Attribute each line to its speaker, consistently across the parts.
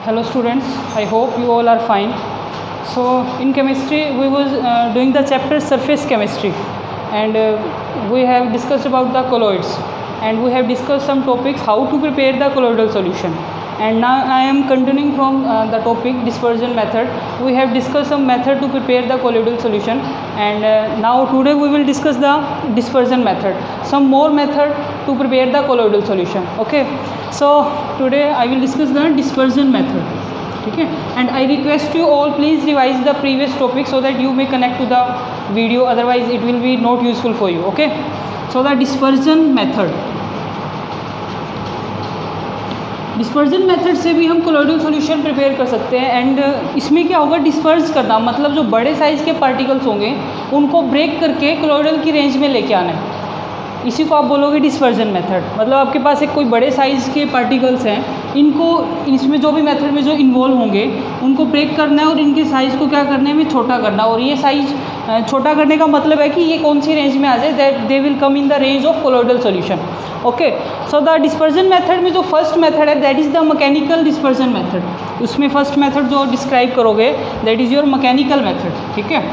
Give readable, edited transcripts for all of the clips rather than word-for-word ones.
Speaker 1: Hello students, I hope you all are fine. So in chemistry we was doing the chapter surface chemistry, and we have discussed about the colloids, and we have discussed some topics how to prepare the colloidal solution. And now I am continuing from the topic dispersion method. We have discussed some method to prepare the colloidal solution, and now today we will discuss the dispersion method, some more method to prepare the colloidal solution. Okay, so today I will discuss the dispersion method. Okay, and I request you all, please revise the previous topic so that you may connect to the video, otherwise it will be not useful for you. Okay, so the dispersion method, dispersion method से भी हम colloidal solution prepare कर सकते हैं. And इसमें क्या होगा, disperse करना मतलब जो बड़े साइज़ के पार्टिकल्स होंगे उनको ब्रेक करके कोलोइडल की रेंज में लेके आना है. इसी को आप बोलोगे डिस्पर्जन मेथड. मतलब आपके पास एक कोई बड़े साइज़ के पार्टिकल्स हैं, इनको इसमें जो भी मेथड में जो इन्वॉल्व होंगे उनको ब्रेक करना है और इनके साइज़ को क्या करना है, हमें छोटा करना. और ये साइज़ छोटा करने का मतलब है कि ये कौन सी रेंज में आ जाए, that they will come in the range of colloidal solution. Okay, so the dispersion method में जो फर्स्ट मेथड है that is the mechanical dispersion method. उसमें फर्स्ट मेथड जो डिस्क्राइब करोगे that is your mechanical method. ठीक है,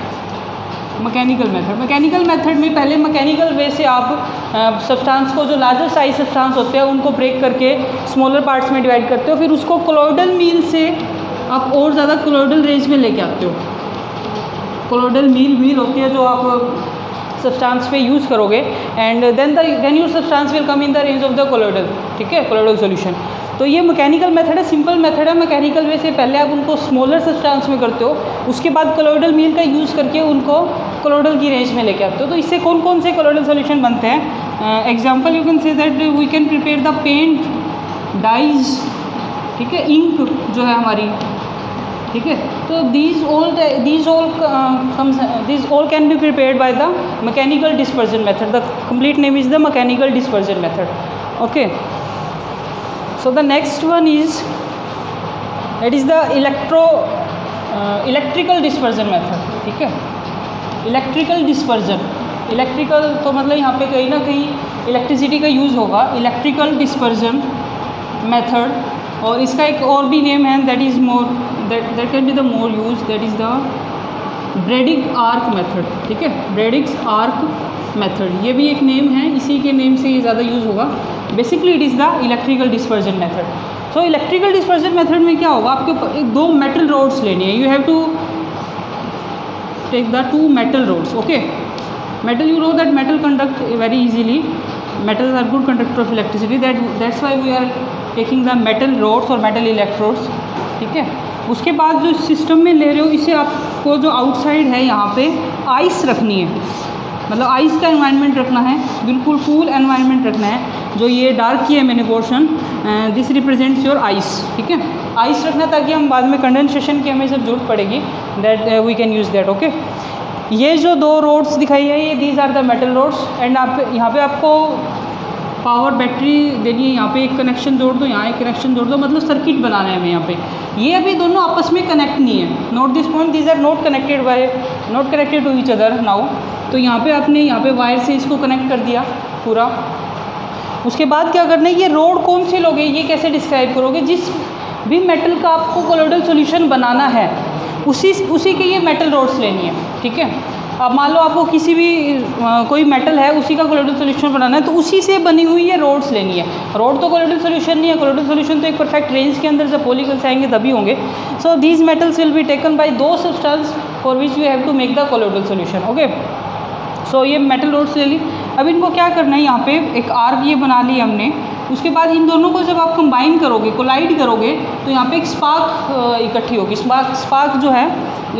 Speaker 1: mechanical method. Mechanical method में पहले मैकेनिकल वे से आप सब्सटेंस को, जो लार्जर साइज सब्सटेंस होते हैं उनको ब्रेक करके स्मॉलर पार्ट्स में डिवाइड करते हो, फिर उसको कोलोइडल मील से आप और ज़्यादा कोलोइडल रेंज में लेके आते हो. कोलोइडल मील होती है जो आप सब्सटेंस पे यूज़ करोगे, and then your substance will come in the range of the colloidal. ठीक है, कोलोइडल सॉल्यूशन. तो ये मैकेनिकल मेथड है, सिंपल मेथड है. मैकेनिकल वे से पहले आप उनको स्मॉलर सब्सटेंस में करते हो, उसके बाद कोलोइडल मील का यूज़ करके उनको कोलोइडल की रेंज में लेके आते हो. तो इससे कौन कौन से कोलोइडल सॉल्यूशन बनते हैं? Example you can say that we can prepare the paint, dyes, ठीक है, इंक जो है हमारी. ठीक है, तो these all can be prepared by the mechanical dispersion method. The complete name is the mechanical dispersion method. Okay, so the next one is the electrical dispersion method. ठीक है, electrical dispersion. इलेक्ट्रिकल तो मतलब यहाँ पे कहीं ना कहीं electricity का यूज़ होगा. इलेक्ट्रिकल डिस्पर्जन मेथड, और इसका एक और भी नेम है that is more that can be the more used, that is the Bragg arc method. ठीक है, Bragg's arc method, ये भी एक नेम है, इसी के नेम से ये ज़्यादा यूज़ होगा. Basically it is the electrical dispersion method. So electrical dispersion method में क्या होगा, आपके दो मेटल रोड्स लेनी है. You have to take the two metal rods. Okay, metal, you know that metal conduct very easily. metals are good conductor of electricity, that's why we are taking the metal rods और metal electrodes. ठीक है, उसके बाद जो system में ले रहे हो, इसे आपको जो आउटसाइड है यहाँ पे आइस रखनी है. मतलब आइस का एनवायरनमेंट रखना है, बिल्कुल कूल एनवायरनमेंट रखना है. जो ये डार्क किया है मैंने portion, this represents your eyes. ठीक है, आइस रखना ताकि हम बाद में कंडेंसेशन की हमें जब जरूरत पड़ेगी that we can use that. Okay, ये जो दो रोड्स दिखाई है ये these are the metal rods. And आप यहाँ पे आपको पावर बैटरी देनी है. यहाँ पे एक कनेक्शन जोड़ दो, यहाँ एक कनेक्शन जोड़ दो, मतलब सर्किट बनाना है हमें यहाँ पे. ये अभी दोनों आपस में कनेक्ट नहीं है. Note this point, these are not connected to each other now. तो यहाँ पे आपने यहाँ पे वायर से इसको कनेक्ट कर दिया पूरा. उसके बाद क्या करना है, ये रोड कौन सी लोगे, ये कैसे डिस्क्राइब करोगे. जिस भी मेटल का आपको कोलोइडल सॉल्यूशन बनाना है उसी के ये मेटल रोड्स लेनी है. ठीक है, अब मान लो आपको किसी भी कोई मेटल है उसी का कोलोइडल सॉल्यूशन बनाना है, तो उसी से बनी हुई ये रोड्स लेनी है. रोड तो कोलोइडल सॉल्यूशन नहीं है. कोलोइडल सॉल्यूशन तो एक परफेक्ट रेंज के अंदर जब पॉलीगल्स आएंगे तभी होंगे. So these metals will be taken by दो substance for which you have to make the colloidal solution. Okay, so ये मेटल रोड्स ले ली. अब इनको क्या करना है, यहाँ पे एक आर्क ये बना ली हमने. उसके बाद इन दोनों को जब आप कंबाइन करोगे, कोलाइड करोगे, तो यहाँ पे एक स्पार्क इकट्ठी होगी. स्पार्क जो है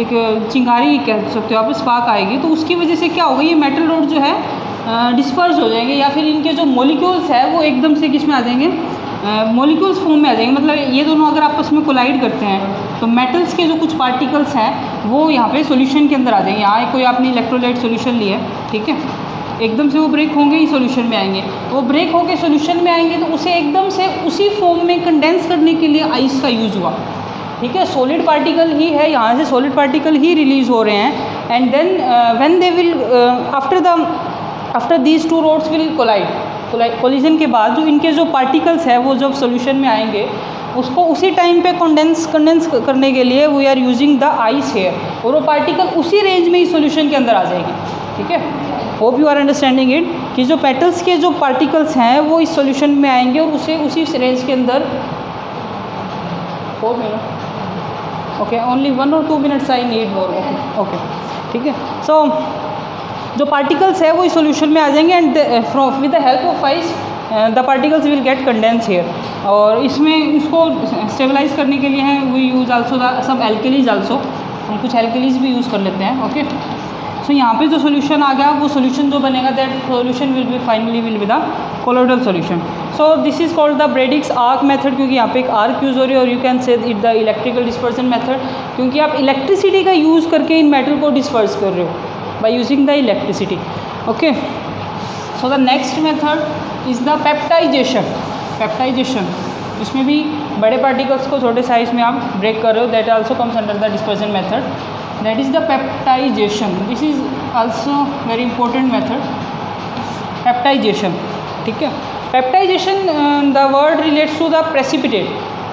Speaker 1: एक चिंगारी कह सकते हो आप, स्पार्क आएगी. तो उसकी वजह से क्या होगा, ये मेटल रोड जो है डिस्पर्स हो जाएंगे, या फिर इनके जो मॉलिक्यूल्स है वो एकदम से किस में आ जाएंगे, मॉलिक्यूल्स फॉर्म में आ जाएंगे. मतलब ये दोनों अगर आपस में कोलाइड करते हैं तो मेटल्स के जो कुछ पार्टिकल्स हैं वो यहाँ पे सॉल्यूशन के अंदर आ जाएंगे. यहाँ कोई आपने इलेक्ट्रोलाइट सॉल्यूशन लिया है, ठीक है, एकदम से वो ब्रेक होंगे ही सॉल्यूशन में आएंगे. वो ब्रेक होकर सॉल्यूशन में आएंगे तो उसे एकदम से उसी फॉर्म में कंडेंस करने के लिए आइस का यूज़ हुआ. ठीक है, सॉलिड पार्टिकल ही है, यहाँ से सॉलिड पार्टिकल ही रिलीज़ हो रहे हैं. And then when they will after these two rods will collide, collision के बाद जो इनके जो पार्टिकल्स है वो जब सॉल्यूशन में आएंगे उसको उसी टाइम पे कंडेंस करने के लिए we are using the ice here, और वो पार्टिकल उसी रेंज में ही सॉल्यूशन के अंदर आ जाएगी। ठीक है, hope you are understanding it कि जो पेटल्स के जो पार्टिकल्स हैं वो इस सॉल्यूशन में आएंगे और उसे उसी रेंज के अंदर 4 minute, okay, only 1 or 2 minutes I need more, okay, ठीक है। सो जो पार्टिकल्स है वो इस सॉल्यूशन में आ जाएंगे and with the help of ice the particles will get condense here. और इसमें इसको स्टेबलाइज करने के लिए है we use also the some alkalis also, हम कुछ एल्केलीज भी यूज़ कर लेते हैं। ओके, सो यहाँ पे जो सोल्यूशन आ गया वो सोल्यूशन जो बनेगा that solution will be finally will be the colloidal solution. So this is called the Bredig's arc method, क्योंकि यहाँ पे एक आर्क यूज़ हो रही है, और यू कैन से it the electrical dispersion method, क्योंकि आप इलेक्ट्रिसिटी का यूज़ करके इन मेटल को डिस्पर्स कर रहे हो by using the electricity. Okay, so the next method is the peptization. Peptization, इसमें भी बड़े पार्टिकल्स को छोटे साइज में आप ब्रेक कर रहे हो, that also comes under the dispersion method, that is the peptisation. This is also very important method, peptisation. ठीक है, peptisation the word relates to the precipitate,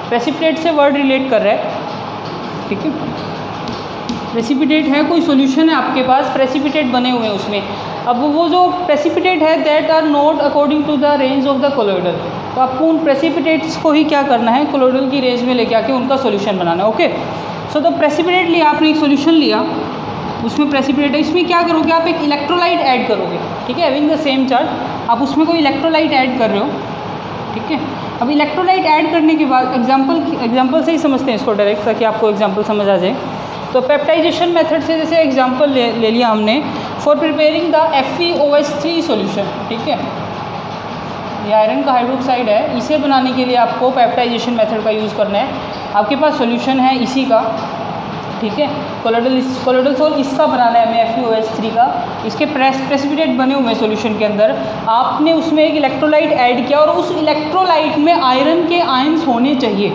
Speaker 1: precipitate से वर्ड रिलेट कर रहा है। ठीक है, प्रेसिपिटेट है, कोई सॉल्यूशन है आपके पास, प्रेसिपिटेट बने हुए हैं उसमें। अब वो जो प्रेसिपिटेट है that are not according to the range of the colloidal, तो आपको उन प्रेसिपिटेट्स को ही क्या करना है, कोलोइडल की रेंज में लेके आके उनका सॉल्यूशन बनाना है। ओके, सो तो प्रेसिपिटेट लिया आपने, एक सॉल्यूशन लिया, उसमें प्रेसिपिटेट है, इसमें क्या करोगे आप, एक इलेक्ट्रोलाइट ऐड करोगे। ठीक है, हैविंग द सेम चार्ज आप उसमें कोई इलेक्ट्रोलाइट ऐड कर रहे हो। ठीक है, अब इलेक्ट्रोलाइट ऐड करने के बाद एग्जाम्पल से ही समझते हैं इसको डायरेक्ट, ताकि आपको एग्जाम्पल समझ आ जाए। तो पेप्टाइजेशन मेथड से जैसे एग्जांपल ले लिया हमने for preparing the FeOH3 solution. ठीक है, ये आयरन का हाइड्रोक्साइड है, इसे बनाने के लिए आपको पेप्टाइजेशन मेथड का यूज़ करना है। आपके पास सॉल्यूशन है इसी का, ठीक है, कोलोइडल सोल इसका बनाना है हमें FeOH3 का, इसके प्रेसिपिटेट बने हुए सॉल्यूशन के अंदर आपने उसमें एक इलेक्ट्रोलाइट ऐड किया, और उस इलेक्ट्रोलाइट में आयरन के आयंस होने चाहिए।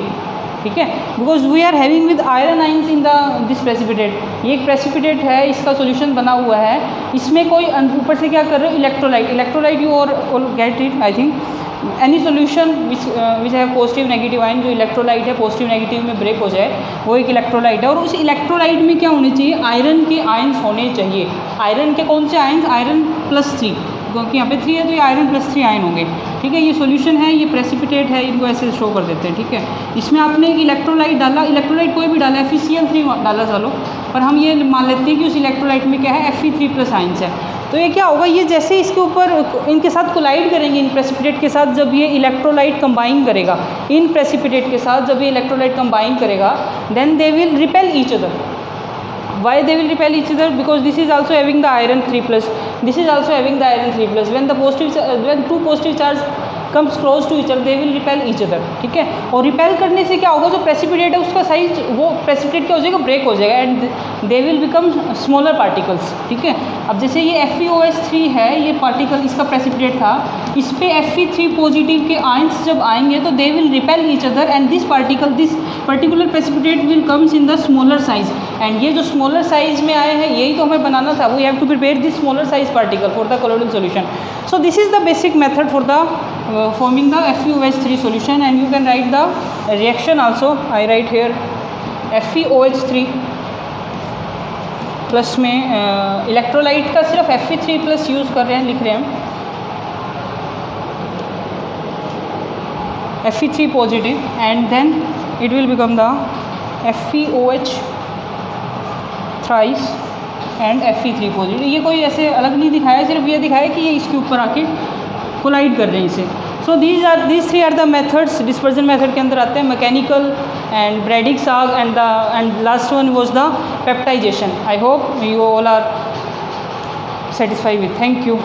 Speaker 1: ठीक है, because we are having with iron ions in the this precipitate, ये एक प्रेसिपिटेट है, इसका सॉल्यूशन बना हुआ है, इसमें कोई ऊपर से क्या कर रहे हो, इलेक्ट्रोलाइट यू और get it, I think any solution which है पॉजिटिव नेगेटिव आयन, जो इलेक्ट्रोलाइट है पॉजिटिव नेगेटिव में ब्रेक हो जाए वो एक इलेक्ट्रोलाइट है, और उस इलेक्ट्रोलाइट में क्या होने चाहिए, आयरन के आयंस होने चाहिए। आयरन के कौन से आयंस, आयरन +3, क्योंकि यहाँ पे 3 है तो ये आयरन +3 आयन होंगे। ठीक है, ये सॉल्यूशन है, ये प्रेसिपिटेट है, इनको ऐसे शो कर देते हैं। ठीक है, इसमें आपने एक इलेक्ट्रोलाइट डाला, इलेक्ट्रोलाइट कोई भी डाला, FeCl3 डाला चलो, पर हम ये मान लेते हैं कि उस इलेक्ट्रोलाइट में क्या है, Fe3+ आयंस है। तो ये क्या होगा, ये जैसे इसके ऊपर इनके साथ कोलाइड करेंगे, इन प्रेसिपिटेट के साथ, जब ये इलेक्ट्रोलाइट कंबाइन करेगा इन प्रेसिपिटेट के साथ, जब ये इलेक्ट्रोलाइट कंबाइन करेगा, then they will repel each other. Why they will repel each other? Because this is also having the iron 3+, this is also having the iron 3+. When two positive charge comes close to each other, they will repel each other. ठीक है, और repel करने से क्या होगा, जो precipitate है उसका साइज, वो प्रेसिपिटेट क्या हो जाएगा, ब्रेक हो जाएगा, and they will become smaller particles. ठीक है, अब जैसे ये FeOH3 है, ये पार्टिकल इसका प्रेसिपिटेट था, इस पे Fe3 पॉजिटिव के आयंस जब आएंगे तो दे will repel each other, and this particular precipitate will comes in the smaller size, and ये जो स्मॉलर साइज में आए हैं यही तो हमें बनाना था, we have to prepare this smaller size particle for the colloidal solution. So this is the basic method for the forming the FeOH3 solution, and you can write the reaction also. I write here FeOH3 plus में electrolyte का सिर्फ Fe3+ use कर रहे हैं, लिख रहे हैं Fe3 positive, and then it will become the FeOH thrice and Fe3 positive. ये कोई ऐसे अलग नहीं दिखाया, सिर्फ ये दिखाया कि ये इसके ऊपर आके कोलाइड कर रहे हैं इसे। So these three are the methods, dispersion method के अंदर आते हैं, mechanical and Bredig's arc, and last one was the peptization. I hope you all are satisfied with. Thank you.